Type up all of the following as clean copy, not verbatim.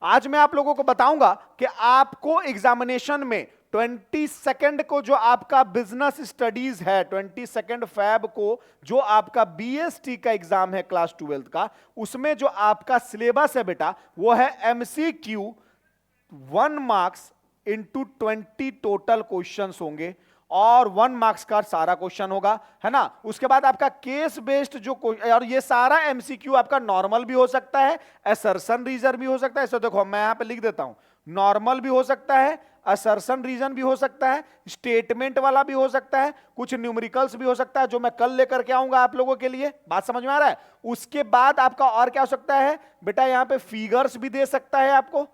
आज मैं आप लोगों को बताऊंगा कि आपको एग्जामिनेशन में 22 को जो आपका बिजनेस स्टडीज है, 22 फैब को जो आपका बीएसटी का एग्जाम है क्लास 12 का, उसमें जो आपका सिलेबस है बेटा वो है MCQ 1 marks into 20 total questions होंगे और 1 मार्क्स का सारा क्वेश्चन होगा, है ना। उसके बाद आपका केस बेस्ड जो और ये सारा एमसीक्यू आपका नॉर्मल भी हो सकता है, असर्शन रीजन भी हो सकता है। इसको देखो मैं यहां पे लिख देता हूं, नॉर्मल भी हो सकता है, असर्शन रीजन भी हो सकता है, स्टेटमेंट वाला भी हो सकता है, कुछ न्यूमेरिकल्स भी हो सकता है जो मैं कल लेकर के आऊंगा आप लोगों के लिए। बात समझ में आ रहा है। उसके बाद आपका और क्या हो सकता है बेटा, यहां पे फिगर्स भी दे सकता है आपको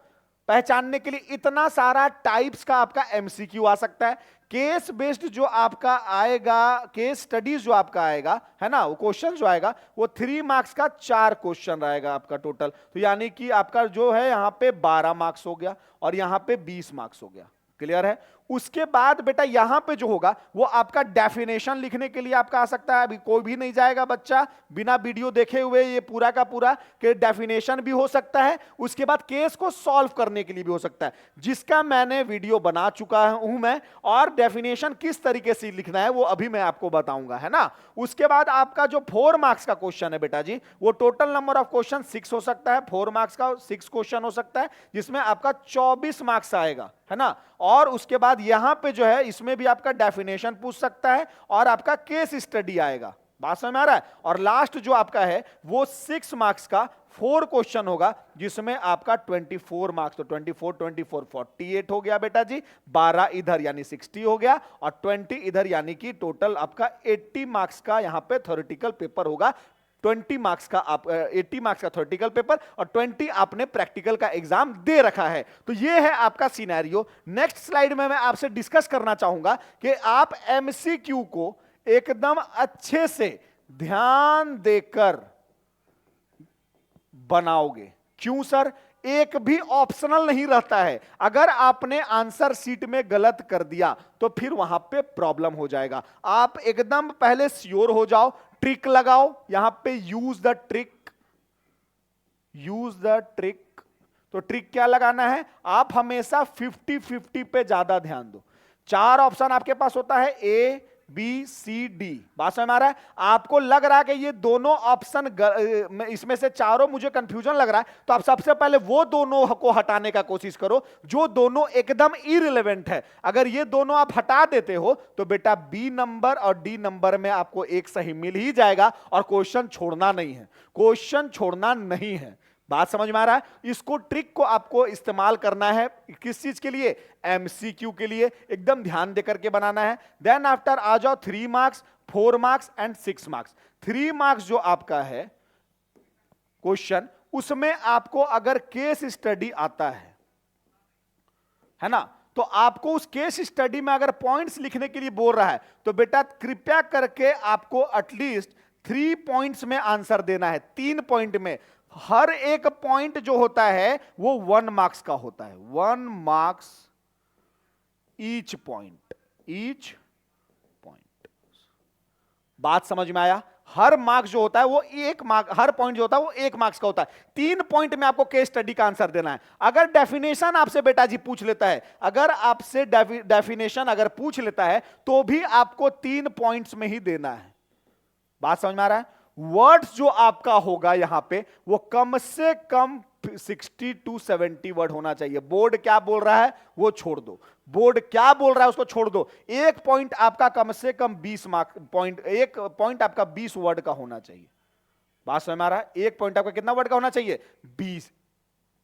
पहचानने के लिए। इतना सारा टाइप्स का आपका एमसीक्यू आ सकता है। केस बेस्ड जो आपका आएगा, केस स्टडीज जो आपका आएगा, है ना, वो क्वेश्चन जो आएगा वो 3 मार्क्स का 4 क्वेश्चन रहेगा आपका टोटल। तो यानी कि आपका जो है यहां पे 12 मार्क्स हो गया और यहां पे 20 मार्क्स हो गया। क्लियर है। उसके बाद बेटा यहां पे जो होगा वो आपका डेफिनेशन लिखने के लिए आपका आ सकता है। अभी कोई भी नहीं जाएगा बच्चा बिना वीडियो देखे हुए ये पूरा का पूरा, कि डेफिनेशन भी हो सकता है, उसके बाद केस को सॉल्व करने के लिए भी हो सकता है, जिसका मैंने वीडियो बना चुका हूं मैं। और डेफिनेशन किस तरीके से लिखना है वो अभी मैं आपको बताऊंगा, है ना। उसके बाद आपका जो 4 मार्क्स का क्वेश्चन है बेटा जी, वो टोटल नंबर ऑफ क्वेश्चन 6 हो सकता है। 4 मार्क्स का 6 क्वेश्चन हो सकता है, जिसमें आपका 24 मार्क्स आएगा, है ना। और उसके बाद यहां पे जो है इसमें भी आपका डेफिनेशन पूछ सकता है और आपका केस स्टडी आएगा। बात समझ में आ रहा है। और लास्ट जो आपका है वो 6 मार्क्स का 4 क्वेश्चन होगा, जिसमें आपका 24 मार्क्स, तो 24 24 48 हो गया बेटा जी, 12 इधर यानी 60 हो गया और 20 इधर, यानी कि टोटल आपका 80 मार्क्स का यहां पे थ्योरेटिकल पेपर होगा। 20 मार्क्स का आप 80 मार्क्स का थ्योरेटिकल पेपर और 20 आपने प्रैक्टिकल का एग्जाम दे रखा है। तो ये है आपका सिनेरियो। नेक्स्ट स्लाइड में मैं आपसे डिस्कस करना चाहूंगा कि आप एमसीक्यू को एकदम अच्छे से ध्यान देकर बनाओगे। क्यों सर? एक भी ऑप्शनल नहीं रहता है। अगर आपने आंसर शीट में गलत कर दिया तो फिर वहां पे प्रॉब्लम हो जाएगा। आप एकदम पहले श्योर हो जाओ, ट्रिक लगाओ यहां पे, use the trick, use the trick. तो ट्रिक क्या लगाना है, आप हमेशा 50-50 पे ज्यादा ध्यान दो। 4 ऑप्शन आपके पास होता है, ए बी सी डी। बात समझ में आ रहा है। आपको लग रहा है कि ये दोनों ऑप्शन इसमें से चारों मुझे कंफ्यूजन लग रहा है, तो आप सबसे पहले वो दोनों को हटाने का कोशिश करो जो दोनों एकदम इररिलेवेंट है। अगर ये दोनों आप हटा देते हो तो बेटा बी नंबर और डी नंबर में आपको एक सही मिल ही जाएगा और क्वेश्चन छोड़ना नहीं है, क्वेश्चन छोड़ना नहीं है। बात समझ में आ रहा है। इसको ट्रिक को आपको इस्तेमाल करना है किस चीज के लिए, एमसीक्यू के लिए। एकदम ध्यान देकर के बनाना है। देन आफ्टर आ जाओ 3 marks, 4 marks and 6 marks. 3 marks जो आपका है क्वेश्चन, उसमें आपको अगर केस स्टडी आता है ना, तो आपको उस केस स्टडी में अगर पॉइंट्स लिखने के लिए बोल रहा है तो बेटा कृपया करके आपको एटलीस्ट 3 पॉइंट्स में आंसर देना है। 3 पॉइंट में। हर एक पॉइंट जो होता है वो 1 मार्क्स का होता है। 1 marks each point, each point. बात समझ में आया। हर मार्क्स जो होता है वो 1 मार्क, हर पॉइंट जो होता है वो 1 मार्क्स का होता है। 3 पॉइंट में आपको केस स्टडी का आंसर देना है। अगर डेफिनेशन आपसे बेटा जी पूछ लेता है, अगर आपसे डेफिनेशन अगर पूछ लेता है तो भी आपको 3 पॉइंट्स में ही देना है। बात समझ में आ रहा है। वर्ड्स जो आपका होगा यहां पे वो कम से कम 60 to 70 वर्ड होना चाहिए। बोर्ड क्या बोल रहा है वो छोड़ दो, बोर्ड क्या बोल रहा है उसको छोड़ दो। एक पॉइंट आपका कम से कम 20 मार्क पॉइंट, एक पॉइंट आपका 20 वर्ड का होना चाहिए। बात समझ में आ रहा है। एक पॉइंट आपका कितना वर्ड का होना चाहिए, 20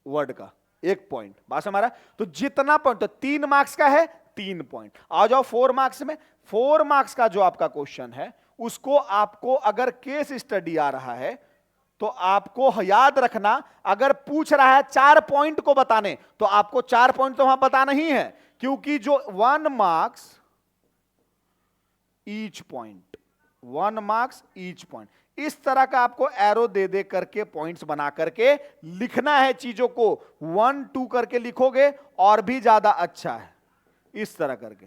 वर्ड का एक पॉइंट। बात समझ में आ रहा है। तो जितना पॉइंट, तो 3 मार्क्स का है 3 पॉइंट। आ जाओ 4 मार्क्स में। 4 मार्क्स का जो आपका क्वेश्चन है उसको आपको अगर केस स्टडी आ रहा है तो आपको याद रखना, अगर पूछ रहा है 4 पॉइंट को बताने तो आपको 4 पॉइंट तो वहां बताना ही है, क्योंकि जो 1 marks each point, 1 marks each point, इस तरह का आपको एरो दे दे करके पॉइंट्स बना करके लिखना है। चीजों को 1 2 करके लिखोगे और भी ज्यादा अच्छा है, इस तरह करके।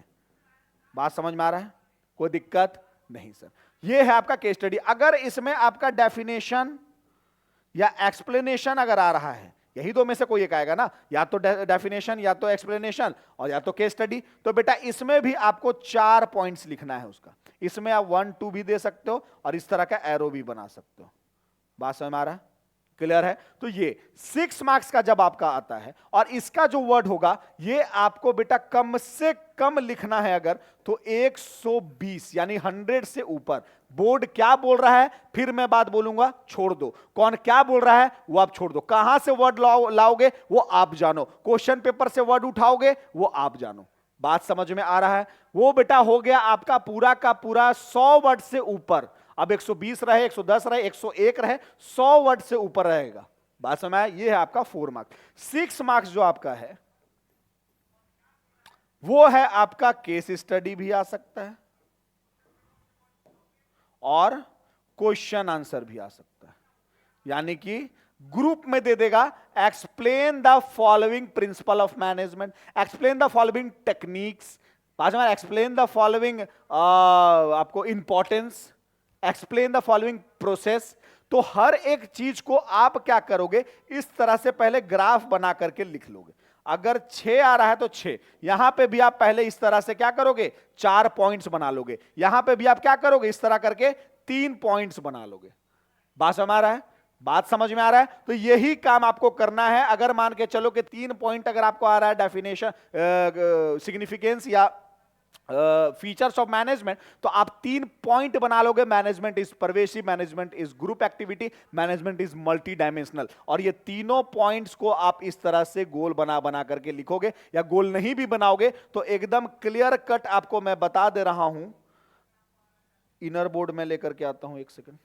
बात समझ में आ रहा है, कोई दिक्कत नहीं सर। ये है आपका केस स्टडी। अगर इसमें आपका डेफिनेशन या एक्सप्लेनेशन अगर आ रहा है यही दो में से कोई एक आएगा ना, या तो डेफिनेशन, या तो एक्सप्लेनेशन, और या तो केस स्टडी। तो बेटा इसमें भी आपको 4 पॉइंट्स लिखना है उसका। इसमें आप 1 2 भी दे सकते हो और इस तरह का एरो भी बना सकते हो। बात समझ में आ रहा है? क्लियर है? तो ये 6 मार्क्स का जब आपका आता है, और इसका जो वर्ड होगा ये आपको बेटा कम से कम लिखना है अगर, तो 120 यानी 100 से ऊपर। बोर्ड क्या बोल रहा है फिर मैं बात बोलूंगा, छोड़ दो। कौन क्या बोल रहा है वो आप छोड़ दो। कहां से वर्ड लाओगे वो आप जानो, क्वेश्चन पेपर से वर्ड उठाओगे वो आप जानो। बात समझ में आ रहा है? वो बेटा हो गया आपका पूरा का पूरा 100 वर्ड से ऊपर। अब 120 रहे, 110 रहे, 101 रहे, 100 वर्ड से ऊपर रहेगा। बात समझ आया? ये है आपका 4 मार्क्स। 6 मार्क्स जो आपका है वो है आपका केस स्टडी भी आ सकता है और क्वेश्चन आंसर भी आ सकता है। यानी कि ग्रुप में दे देगा explain the following principle of management, explain the following techniques, explain the following आपको importance, explain the following process. तो हर एक चीज को आप क्या करोगे, इस तरह से पहले ग्राफ बना करके लिख लोगे। अगर 6 आ रहा है तो 6, यहां पे भी आप पहले इस तरह से क्या करोगे, 4 पॉइंट्स बना लोगे। यहां पे भी आप क्या करोगे, इस तरह करके 3 पॉइंट्स बना लोगे। बात समझ आ रहा है? बात समझ में आ रहा है? तो यही काम आपको करना है। अगर मान के चलो कि 3 पॉइंट अगर आपको आ रहा है, डेफिनेशन, सिग्निफिकेंस या फीचर्स ऑफ मैनेजमेंट, तो आप 3 पॉइंट बना लोगे। Management is pervasive, management is group activity, management is multi dimensional. और ये तीनों पॉइंट्स को आप इस तरह से गोल बना बना करके लिखोगे, या गोल नहीं भी बनाओगे तो एकदम क्लियर कट आपको मैं बता दे रहा हूं। इनर बोर्ड में लेकर के आता हूं, एक सेकंड।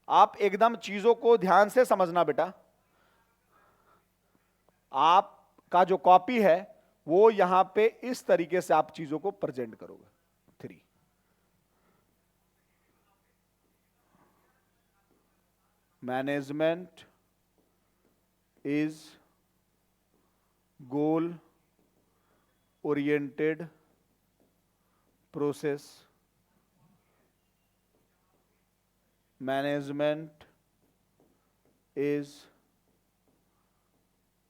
आप एकदम चीजों को ध्यान से समझना बेटा। आपका जो कॉपी है वो यहां पे इस तरीके से आप चीजों को प्रेजेंट करोगे। 3 management is goal oriented process, management is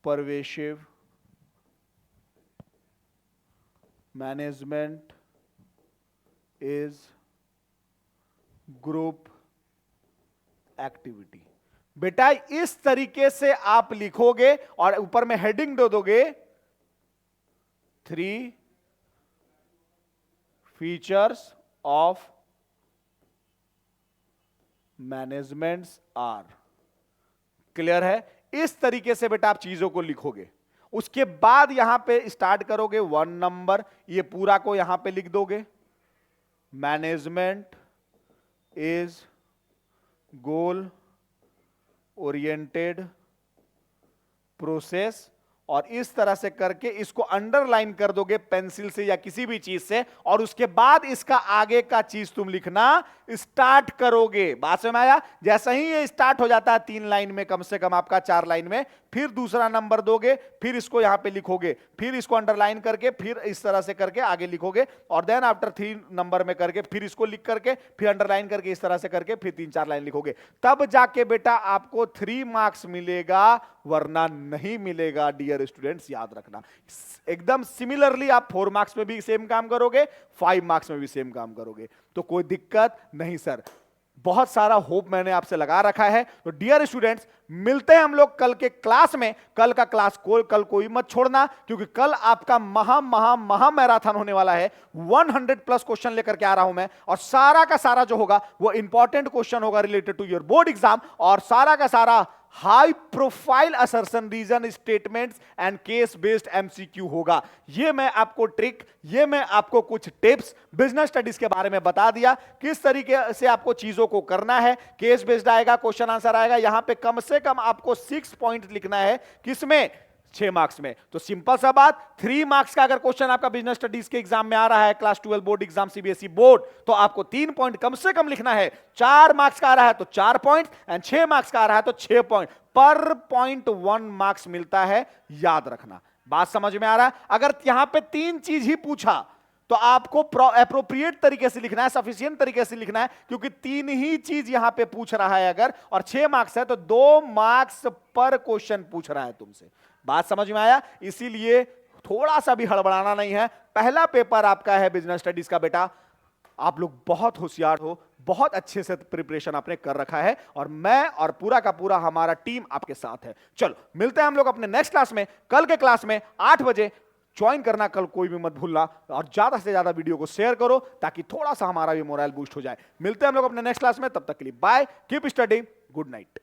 pervasive, management is group activity. बेटा इस तरीके से आप लिखोगे और ऊपर में हेडिंग दे दोगे 3 features of managements are. Clear है? इस तरीके से बेटा आप चीजों को लिखोगे। उसके बाद यहां पे स्टार्ट करोगे 1 नंबर, ये पूरा को यहां पे लिख दोगे। Management is goal oriented process, और इस तरह से करके इसको अंडरलाइन कर दोगे पेंसिल से या किसी भी चीज से, और उसके बाद इसका आगे का चीज तुम लिखना स्टार्ट करोगे। बात समझ में आया? जैसे ही ये स्टार्ट हो जाता है 3 लाइन में, कम से कम आपका 4 लाइन में, फिर दूसरा नंबर दोगे, फिर इसको यहां पे लिखोगे, फिर इसको अंडरलाइन करके फिर इस तरह से करके आगे लिखोगे, और देन आफ्टर 3 नंबर में करके फिर इसको लिख करके फिर अंडरलाइन करके इस तरह से करके फिर 3-4 लाइन लिखोगे। तब जाके बेटा आपको 3 मार्क्स मिलेगा, वरना नहीं मिलेगा। डियर स्टूडेंट्स याद रखना, एकदम सिमिलरली आप 4 मार्क्स में भी सेम काम करोगे, 5 मार्क्स में भी सेम काम करोगे, तो कोई दिक्कत नहीं सर। बहुत सारा होप मैंने आपसे लगा रखा है। तो डियर स्टूडेंट्स, मिलते हैं हम लोग कल के क्लास में। कल का क्लास कल कोई मत छोड़ना, क्योंकि कल आपका महा मैराथन होने वाला है। 100+ क्वेश्चन लेकर के आ रहा हूं मैं, और सारा का सारा जो होगा वो इंपॉर्टेंट क्वेश्चन होगा related to your board exam, और सारा का सारा high profile assertion, reason statements and case based MCQ होगा। ये मैं आपको ट्रिक, ये मैं आपको कुछ टिप्स बिजनेस स्टडीज के बारे में बता दिया, किस तरीके से आपको चीजों को करना है। केस बेस्ड आएगा, क्वेश्चन आंसर आएगा। यहां पे कम से कम आपको 6 पॉइंट लिखना है, किसमें? 6 मार्क्स में। तो सिंपल सा बात, 3 मार्क्स का अगर क्वेश्चन आपका बिजनेस स्टडीज के एग्जाम में आ रहा है, class 12 board exam, CBSE board, तो आपको 3 पॉइंट कम से कम लिखना है। 4 मार्क्स का आ रहा है तो 4 पॉइंट, एंड 6 मार्क्स का आ रहा है तो 6 पॉइंट। पर पॉइंट 1 मार्क्स मिलता है, याद रखना। बात समझ में आ रहा है? अगर यहां पे 3 चीज ही पूछा तो आपको एप्रोप्रिएट तरीके से लिखना है, सफिशिएंट तरीके से लिखना है, क्योंकि 3 ही चीज यहां पे पूछ रहा है अगर, और 6 मार्क्स है तो 2 मार्क्स पर क्वेश्चन पूछ रहा है तुमसे। बात समझ में आया? इसीलिए थोड़ा सा भी हड़बड़ाना नहीं है। पहला पेपर आपका है बिजनेस स्टडीज का बेटा, आप लोग बहुत होशियार हो, बहुत अच्छे से प्रिपरेशन आपने कर रखा है, और मैं और पूरा का पूरा हमारा टीम आपके साथ है। चलो मिलते हैं हम लोग अपने नेक्स्ट क्लास में, कल के क्लास में 8 बजे ज्वाइन करना, कल कोई भी मत भूलना, और ज्यादा से ज्यादा वीडियो को शेयर करो ताकि थोड़ा सा हमारा भी मोरल बूस्ट हो जाए। मिलते हैं हम लोग अपने नेक्स्ट क्लास में, तब तक के लिए bye, keep study, good night.